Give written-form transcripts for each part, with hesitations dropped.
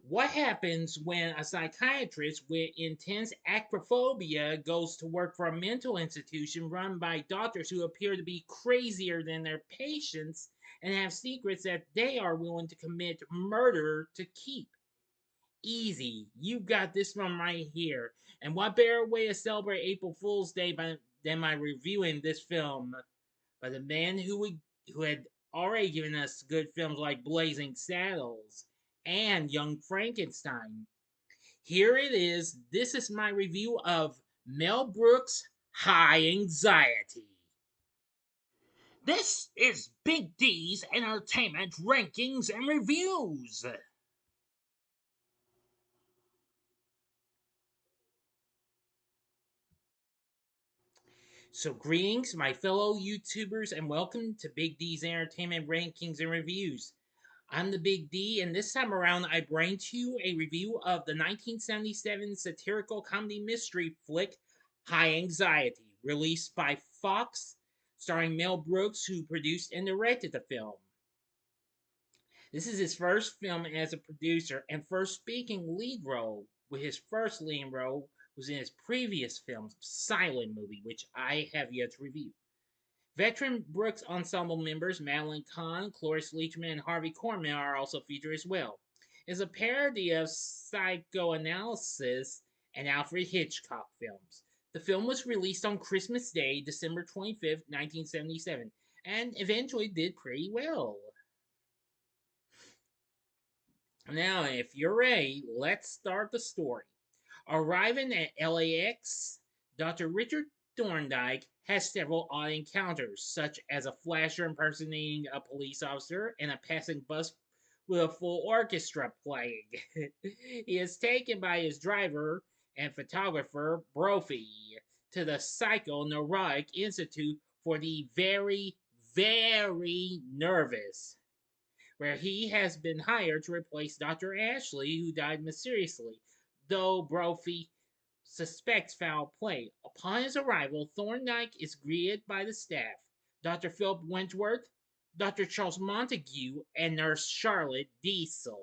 What happens when a psychiatrist with intense acrophobia goes to work for a mental institution run by doctors who appear to be crazier than their patients and have secrets that they are willing to commit murder to keep? Easy. You got this one right here. And what better way to celebrate April Fool's Day than by reviewing this film by the man who had already given us good films like Blazing Saddles and Young Frankenstein. Here it is. This is my review of Mel Brooks' High Anxiety. This is Big D's Entertainment Rankings and Reviews. So, greetings, my fellow YouTubers, and welcome to Big D's Entertainment Rankings and Reviews. I'm the Big D, and this time around, I bring to you a review of the 1977 satirical comedy mystery flick High Anxiety, released by Fox, starring Mel Brooks, who produced and directed the film. This is his first film as a producer and first speaking lead role, with his first lead role was in his previous film, Silent Movie, which I have yet to review. Veteran Brooks ensemble members Madeline Kahn, Cloris Leachman, and Harvey Korman are also featured as well. It's a parody of psychoanalysis and Alfred Hitchcock films. The film was released on Christmas Day, December 25th, 1977, and eventually did pretty well. Now, if you're ready, let's start the story. Arriving at LAX, Dr. Richard Thorndike has several odd encounters, such as a flasher impersonating a police officer and a passing bus with a full orchestra playing. He is taken by his driver and photographer, Brophy, to the Psychoneurotic Institute for the very nervous, where he has been hired to replace Dr. Ashley, who died mysteriously, though Brophy suspects foul play. Upon his arrival, Thorndike is greeted by the staff, Dr. Philip Wentworth, Dr. Charles Montague, and Nurse Charlotte Diesel.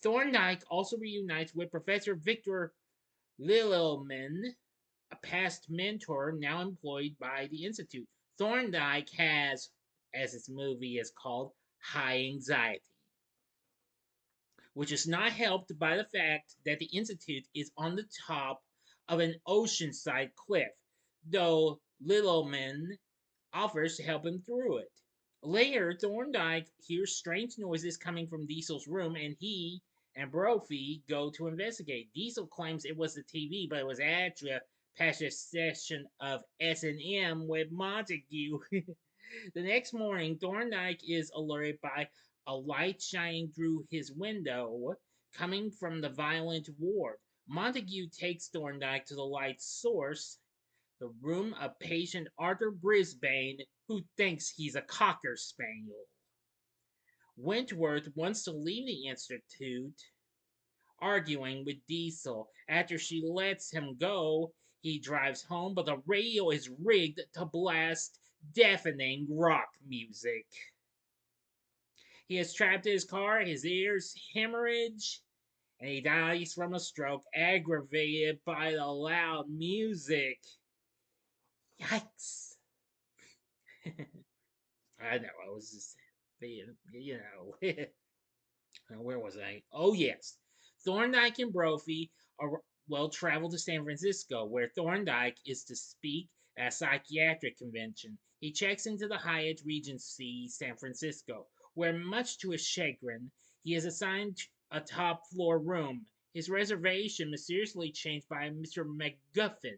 Thorndike also reunites with Professor Victor Lillelman, a past mentor now employed by the Institute. Thorndike has, as its movie is called, high anxiety, which is not helped by the fact that the Institute is on the top of an oceanside cliff, though Littleman offers to help him through it. Later, Thorndike hears strange noises coming from Diesel's room, and he and Brophy go to investigate. Diesel claims it was the TV, but it was actually a passive session of S&M with Montague. The next morning, Thorndike is alerted by a light shining through his window coming from the violent ward. Montague takes Thorndike to the light's source, the room of patient Arthur Brisbane, who thinks he's a cocker spaniel. Wentworth wants to leave the institute, arguing with Diesel. After she lets him go, he drives home, but the radio is rigged to blast deafening rock music. He is trapped in his car, his ears hemorrhage, and he dies from a stroke aggravated by the loud music. Yikes. I know, I was just being, where was I? Oh, yes. Thorndike and Brophy are traveled to San Francisco, where Thorndike is to speak at a psychiatric convention. He checks into the Hyatt Regency San Francisco, where, much to his chagrin, he is assigned a top floor room. His reservation mysteriously changed by Mr. McGuffin.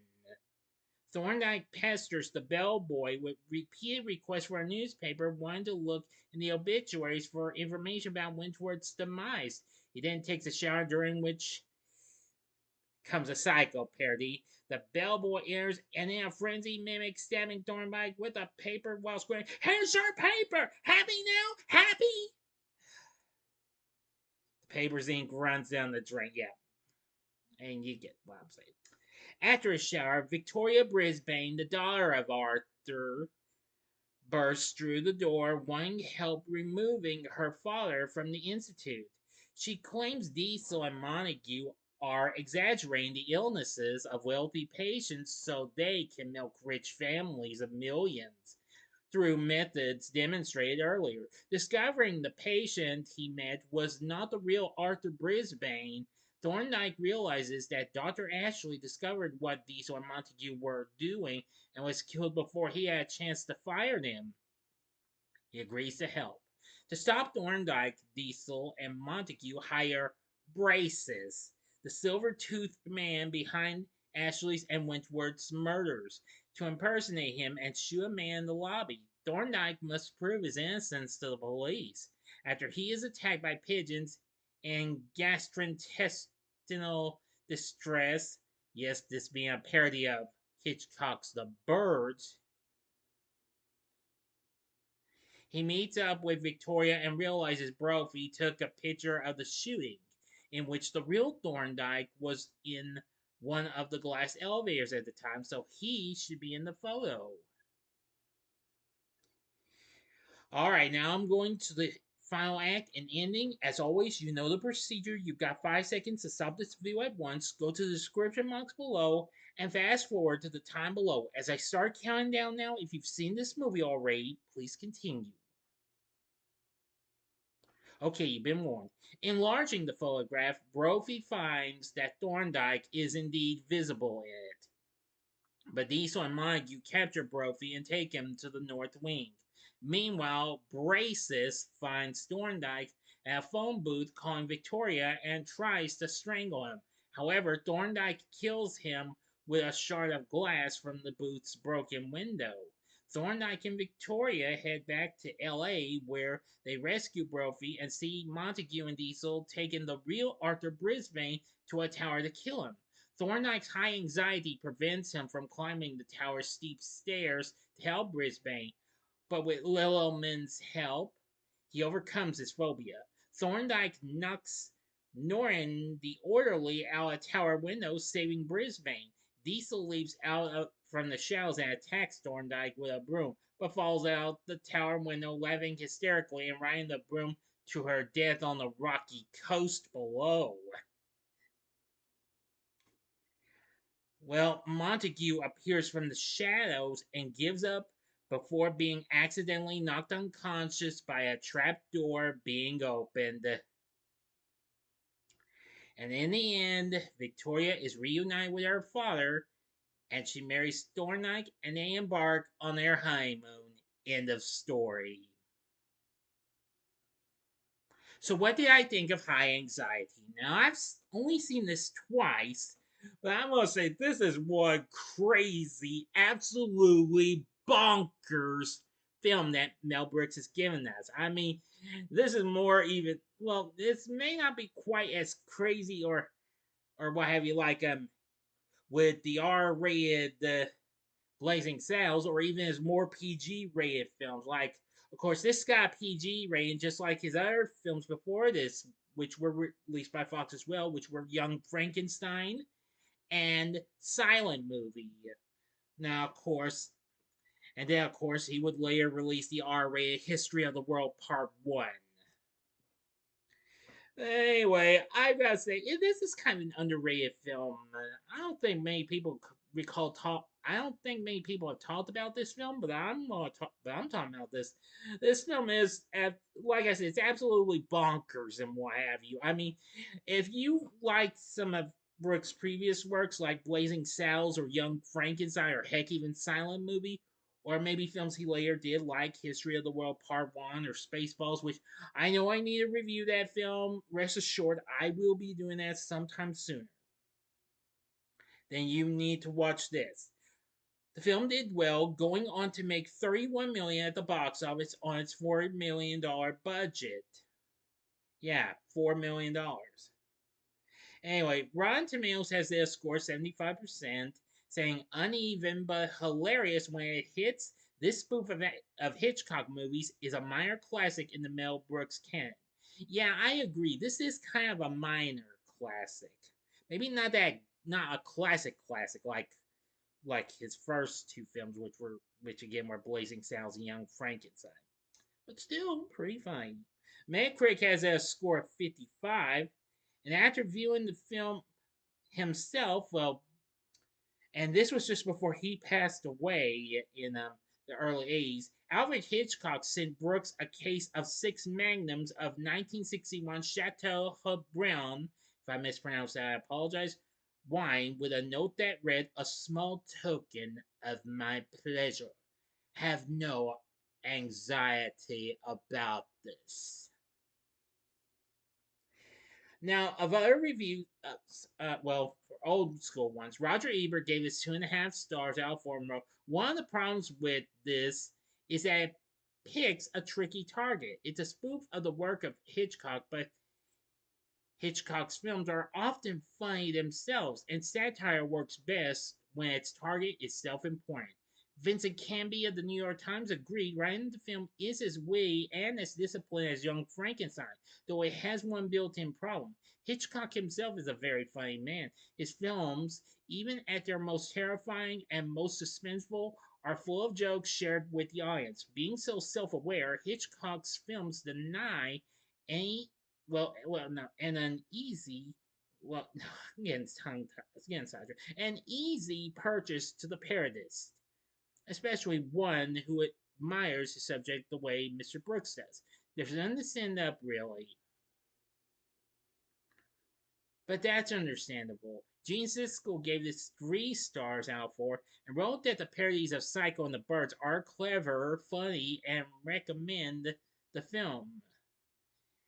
Thorndike pesters the bellboy with repeated requests for a newspaper, wanting to look in the obituaries for information about Wentworth's demise. He then takes a shower, during which comes a psycho parody. The bellboy enters and in a frenzy mimics stabbing Thorndike with a paper while screaming, "Here's your paper! Happy now? Happy?" The paper's ink runs down the drain. Yeah, and you get what I'm saying. After a shower, Victoria Brisbane, the daughter of Arthur, bursts through the door, wanting help removing her father from the institute. She claims Diesel and Montague are exaggerating the illnesses of wealthy patients so they can milk rich families of millions through methods demonstrated earlier. Discovering the patient he met was not the real Arthur Brisbane, Thorndyke realizes that Dr. Ashley discovered what Diesel and Montague were doing and was killed before he had a chance to fire them. He agrees to help. To stop Thorndyke, Diesel and Montague hire Braces, the silver-toothed man behind Ashley's and Wentworth's murders, to impersonate him and shoot a man in the lobby. Thorndyke must prove his innocence to the police. After he is attacked by pigeons in gastrointestinal distress, yes, this being a parody of Hitchcock's The Birds, he meets up with Victoria and realizes Brophy took a picture of the shooting, in which the real Thorndyke was in one of the glass elevators at the time, so he should be in the photo. Alright, now I'm going to the final act and ending. As always, you know the procedure. You've got 5 seconds to stop this video at once. Go to the description box below and fast forward to the time below. As I start counting down now, if you've seen this movie already, please continue. Okay, you've been warned. Enlarging the photograph, Brophy finds that Thorndyke is indeed visible in it. But Diesel and Montague capture Brophy and take him to the North Wing. Meanwhile, Braces finds Thorndyke at a phone booth calling Victoria and tries to strangle him. However, Thorndyke kills him with a shard of glass from the booth's broken window. Thorndyke and Victoria head back to LA where they rescue Brophy and see Montague and Diesel taking the real Arthur Brisbane to a tower to kill him. Thorndyke's high anxiety prevents him from climbing the tower's steep stairs to help Brisbane, but with Lillman's help, he overcomes his phobia. Thorndyke knocks Norrin, the orderly, out a tower window, saving Brisbane. Diesel leaps out from the shells and attacks Thorndyke with a broom, but falls out the tower window, laughing hysterically and riding the broom to her death on the rocky coast below. Well, Montague appears from the shadows and gives up before being accidentally knocked unconscious by a trap door being opened. And in the end, Victoria is reunited with her father and she marries Thorndyke and they embark on their honeymoon. End of story. So, what did I think of High Anxiety? Now, I've only seen this twice, but I must say, this is one crazy, absolutely bonkers film that Mel Brooks has given us. I mean, this is more even, well, this may not be quite as crazy or what have you, like, with the R-rated, Blazing Saddles, or even his more PG rated films. Like, of course, this got a PG rating just like his other films before this, which were released by Fox as well, which were Young Frankenstein and Silent Movie. Now, of course, and then, of course, he would later release the R rated History of the World Part 1. Anyway, I gotta say, this is kind of an underrated film. I don't think many people recall talk. I don't think many people have talked about this film, but I'm talking about this. This film is, like I said, it's absolutely bonkers and what have you. I mean, if you like some of Brooks' previous works, like Blazing Saddles or Young Frankenstein, or heck, even Silent Movie, or maybe films he later did, like History of the World Part 1 or Spaceballs, which I know I need to review that film. Rest assured, I will be doing that sometime sooner. Then you need to watch this. The film did well, going on to make $31 million at the box office on its $4 million budget. Yeah, $4 million. Anyway, Rotten Tomatoes has their score 75%, saying uneven but hilarious when it hits. This spoof of Hitchcock movies is a minor classic in the Mel Brooks canon. Yeah, I agree. This is kind of a minor classic. Maybe not a classic like his first two films, which again were Blazing Saddles and Young Frankenstein. But still pretty fine. Metacritic has a score of 55, and after viewing the film himself, well, and this was just before he passed away in the early 80s. Alfred Hitchcock sent Brooks a case of 6 magnums of 1961 Chateau Haut-Brion, if I mispronounced that, I apologize, wine, with a note that read, "A small token of my pleasure. Have no anxiety about this." Now, of other reviews, well, for old school ones, Roger Ebert gave this 2.5 stars out of 4. One of the problems with this is that it picks a tricky target. It's a spoof of the work of Hitchcock, but Hitchcock's films are often funny themselves, and satire works best when its target is self important. Vincent Canby of the New York Times agreed writing the film is as witty and as disciplined as Young Frankenstein, though it has one built in problem. Hitchcock himself is a very funny man. His films, even at their most terrifying and most suspenseful, are full of jokes shared with the audience. Being so self aware, Hitchcock's films deny any no, and an easy, well, again, again, Sandra, an easy purchase to the parodist, especially one who admires his subject the way Mr. Brooks does. There's none to stand up, really, but that's understandable. Gene Siskel gave this 3 stars out of 4 and wrote that the parodies of Psycho and the Birds are clever, funny, and recommend the film.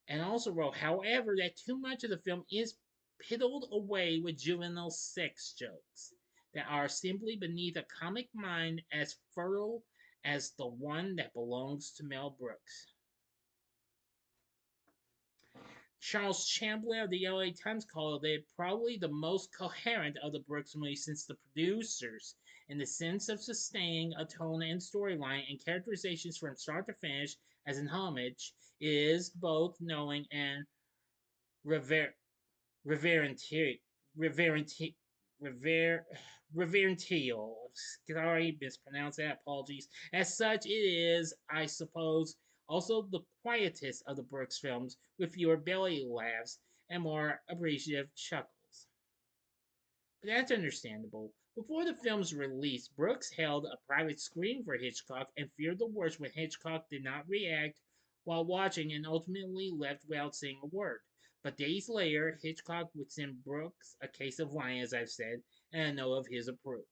And also wrote, however, that too much of the film is piddled away with juvenile sex jokes that are simply beneath a comic mind as fertile as the one that belongs to Mel Brooks. Charles Champlin of the LA Times called it probably the most coherent of the Brooks movies since The Producers, in the sense of sustaining a tone and storyline and characterizations from start to finish as an homage, is both knowing and rever- reverential. Reverenti- rever- Reverential. Sorry, mispronounced that. Apologies. As such, it is, I suppose, also the quietest of the Brooks films, with fewer belly laughs and more appreciative chuckles. But that's understandable. Before the film's release, Brooks held a private screening for Hitchcock and feared the worst when Hitchcock did not react while watching and ultimately left without saying a word. But days later, Hitchcock would send Brooks a case of wine, as I've said, and a note of his approval.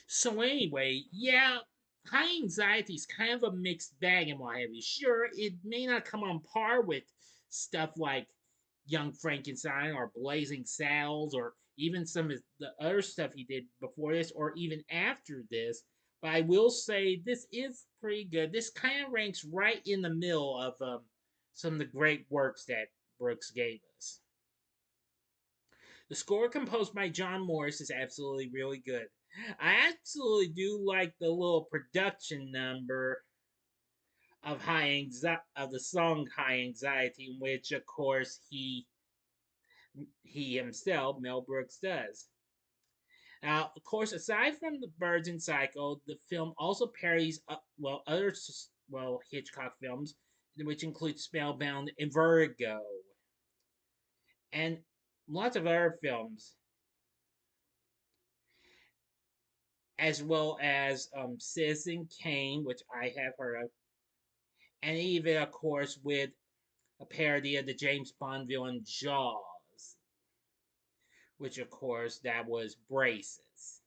So anyway, yeah, high anxiety is kind of a mixed bag and what have you. Sure, it may not come on par with stuff like Young Frankenstein or Blazing Saddles or even some of the other stuff he did before this or even after this. But I will say this is pretty good. This kind of ranks right in the middle of some of the great works that Brooks gave us. The score composed by John Morris is absolutely really good. I absolutely do like the little production number of the song High Anxiety, in which of course he himself, Mel Brooks, does. Now, of course, aside from the Birds and Psycho, the film also parodies other Hitchcock films, which include Spellbound and Vertigo, and lots of other films, as well as Citizen Kane, which I have heard of, and even, of course, with a parody of the James Bond villain Jaws, which, of course, that was Braces.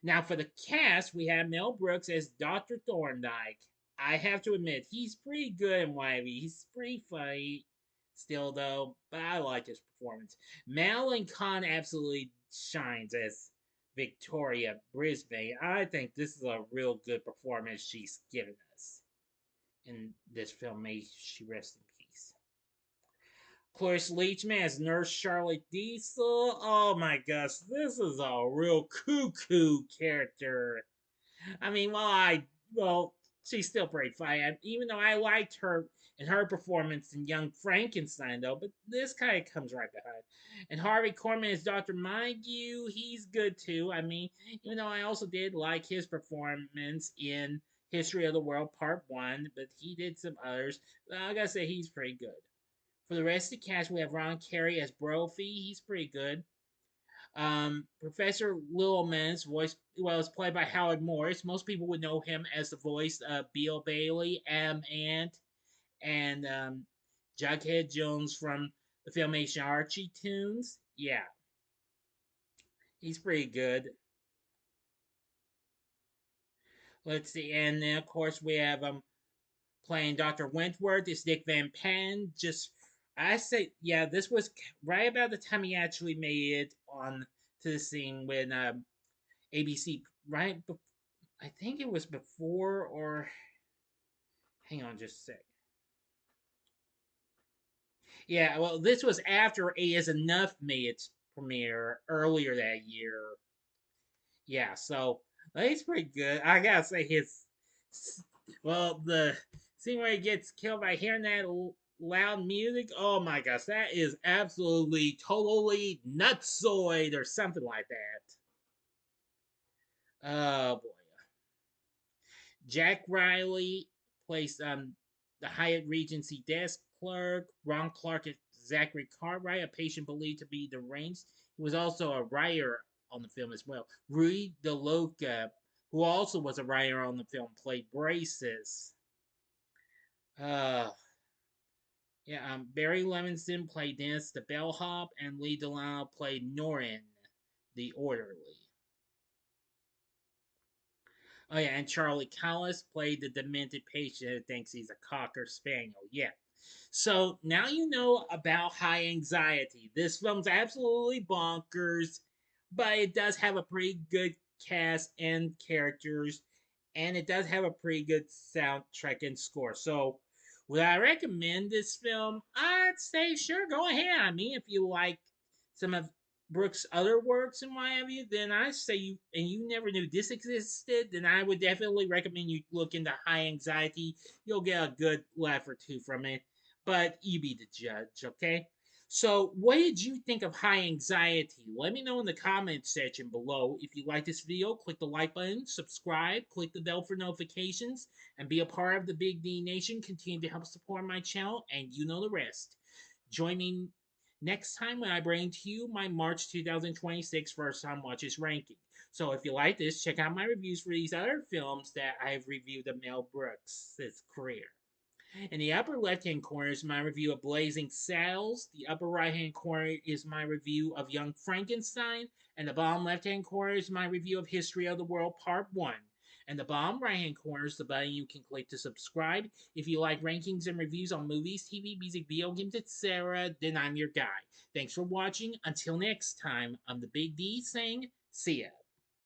Now, for the cast, we have Mel Brooks as Dr. Thorndyke. I have to admit, he's pretty good in Wivey. He's pretty funny still, though, but I like his performance. Madeline Kahn absolutely shines as Victoria Brisbane. I think this is a real good performance she's given us in this film. May she rest in peace. Cloris Leachman as Nurse Charlotte Diesel. Oh my gosh, this is a real cuckoo character. I mean, she's still pretty funny. Even though I liked her and her performance in Young Frankenstein, though, but this kind of comes right behind. And Harvey Korman as Dr. Montague, he's good too. I mean, even though I also did like his performance in History of the World Part 1, but he did some others. I gotta say, he's pretty good. For the rest of the cast, we have Ron Carey as Brophy. He's pretty good. Professor Littleman's voice, well, is played by Howard Morris. Most people would know him as the voice of Beale Bailey, Adam Ant, and Jughead Jones from the Filmation Archie tunes. Yeah, he's pretty good. Let's see, and then of course we have playing Dr. Wentworth is Dick Van Patten. Just I say, yeah, this was right about the time he actually made it on to the scene when ABC. Right, I think it was before or hang on just a sec. Yeah, well, this was after A Is Enough made its premiere earlier that year. Yeah, so he's pretty good. I gotta say his well, the scene where he gets killed by hearing that loud music. Oh my gosh, that is absolutely totally nutsoid or something like that. Oh boy. Jack Riley plays the Hyatt Regency desk clerk. Ron Clark is Zachary Cartwright, a patient believed to be deranged. He was also a writer on the film as well. Rui DeLuca, who also was a writer on the film, played Braces. Uh, yeah, Barry Levinson played Dennis the bellhop, and Lee Delano played Norin, the orderly. Oh yeah, and Charlie Callis played the demented patient who thinks he's a cocker spaniel. Yeah. So now you know about high anxiety. This film's absolutely bonkers, but it does have a pretty good cast and characters, and it does have a pretty good soundtrack and score. So, would I recommend this film? I'd say sure, go ahead. I mean, if you like some of Brooks' other works and what have you, then I say you never knew this existed, then I would definitely recommend you look into High Anxiety. You'll get a good laugh or two from it, but you be the judge, okay? So, what did you think of High Anxiety? Let me know in the comments section below. If you like this video, click the like button, subscribe, click the bell for notifications, and be a part of the Big D Nation. Continue to help support my channel, and you know the rest. Join me next time when I bring to you my March 2026 First Time Watches ranking. So if you like this, check out my reviews for these other films that I've reviewed of Mel Brooks' career. In the upper left hand corner is my review of Blazing Saddles. The upper right hand corner is my review of Young Frankenstein. And the bottom left hand corner is my review of History of the World Part 1. And the bottom right hand corner is the button you can click to subscribe. If you like rankings and reviews on movies, TV, music, video games, etc., then I'm your guy. Thanks for watching. Until next time, I'm the Big D saying, see ya.